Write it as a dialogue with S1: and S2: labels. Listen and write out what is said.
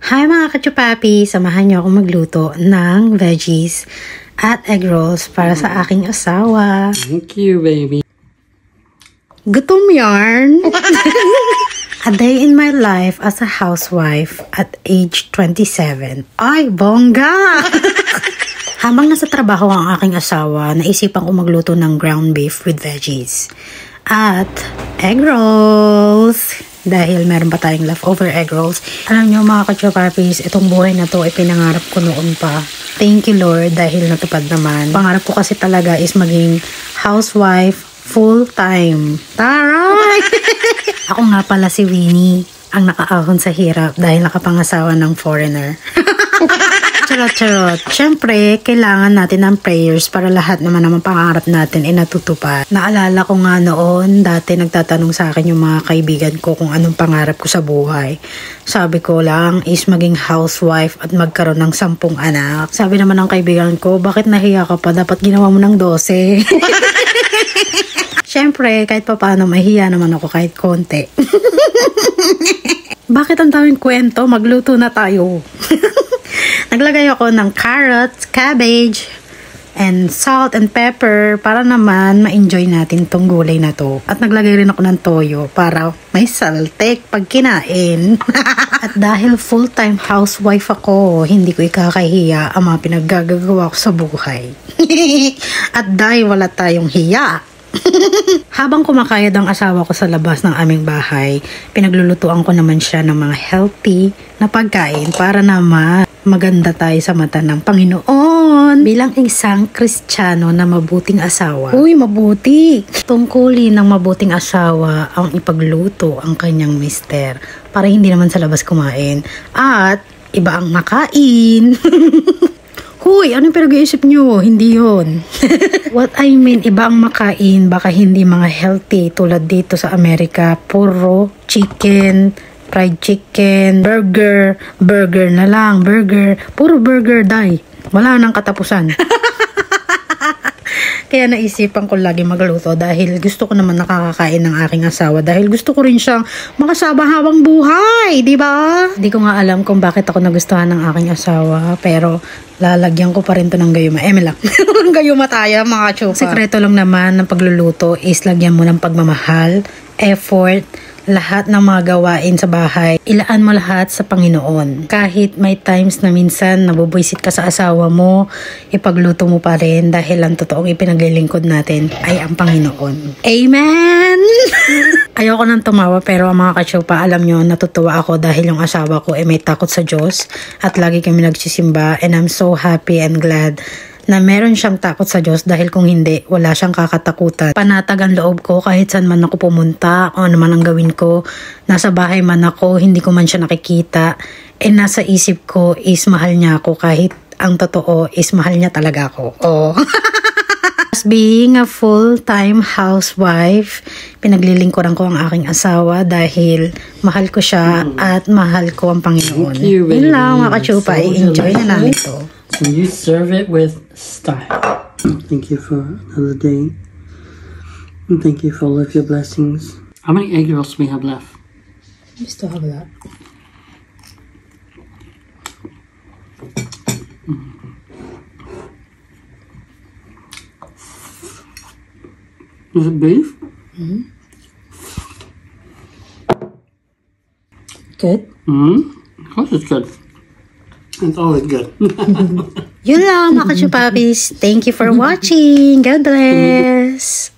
S1: Hi mga kachupapi! Samahan niyo ako magluto ng veggies at egg rolls para sa aking asawa.
S2: Thank you, baby.
S1: Gutom yarn! A day in my life as a housewife at age 27. Ay, bongga! Habang nasa trabaho ang aking asawa, naisipan ko magluto ng ground beef with veggies at egg rolls. Dahil meron pa tayong leftover egg rolls. Alam nyo mga kachopapis, itong buhay na to ay pinangarap ko noon pa. Thank you Lord dahil natupad naman. Pangarap ko kasi talaga is maging housewife full time. Taray! Ako nga pala si Winnie, ang nakaahon sa hirap dahil nakapangasawa ng foreigner. Charot. Siyempre, kailangan natin ng prayers para lahat naman ng pangarap natin ay natutupad. Naalala ko nga noon, dati nagtatanong sa akin yung mga kaibigan ko kung anong pangarap ko sa buhay. Sabi ko lang is maging housewife at magkaroon ng 10 anak. Sabi naman ng kaibigan ko, bakit nahiya ka pa? Dapat ginawa mo ng 12. Siyempre, kahit pa paano, mahiya naman ako kahit konti. Bakit ang daming kwento? Magluto na tayo. Naglagay ako ng carrots, cabbage, and salt and pepper para naman ma-enjoy natin tong gulay na to. At naglagay rin ako ng toyo para may saltek pag kinain. At dahil full-time housewife ako, hindi ko ikakahiya ang mga pinaggagawa ko sa buhay. At dahil wala tayong hiya, habang kumakayod ang asawa ko sa labas ng aming bahay, pinaglulutuan ko naman siya ng mga healthy na pagkain para naman maganda tayo sa mata ng Panginoon bilang isang Kristiyano na mabuting asawa. Uy, mabuti! Tungkulin ng mabuting asawa ang ipagluto ang kanyang mister para hindi naman sa labas kumain at iba ang makain. Huy, anong pinag-iisip nyo? Hindi yun. What I mean, iba ang makain, baka hindi mga healthy tulad dito sa Amerika. Puro chicken, fried chicken, burger na lang, puro burger, wala nang katapusan. Kaya naisipan ko lagi magluto dahil gusto ko naman nakakakain ng aking asawa dahil gusto ko rin siyang makasama habang buhay, di ba? Di ko nga alam kung bakit ako nagustuhan ng aking asawa pero lalagyan ko pa rin to ng gayuma. Lang. Gayuma tayo mga chupa. Sekreto lang naman ng pagluluto is lagyan mo ng pagmamahal, effort, lahat ng mga gawain sa bahay, ilaan mo lahat sa Panginoon. Kahit may times na minsan nabubwisit ka sa asawa mo, ipagluto mo pa rin dahil ang totoong ipinaglilingkod natin ay ang Panginoon. Amen! Ayoko nang tumawa pero ang mga kachupa, alam nyo, natutuwa ako dahil yung asawa ko ay may takot sa Diyos at lagi kami nagsisimba and I'm so happy and glad na meron siyang takot sa Diyos dahil kung hindi, wala siyang kakatakutan. Panatag ang loob ko kahit saan man ako pumunta o ano man ang gawin ko. Nasa bahay man ako, hindi ko man siya nakikita. Nasa isip ko is mahal niya ako kahit ang totoo is mahal niya talaga ako. Oh. As being a full-time housewife, pinaglilingkuran ko ang aking asawa dahil mahal ko siya at mahal ko ang Panginoon. Yun lang mga kachupa, i-enjoy na namin to.
S2: So you serve it with style. Thank you for another day. And thank you for all of your blessings. How many egg rolls do we have left?
S1: We still have that.
S2: Is it beef?
S1: Mm-hmm. Good?
S2: Mm-hmm. Of course it's good. It's always good.
S1: Yun lang mga kachupapis. Thank you for watching. God bless.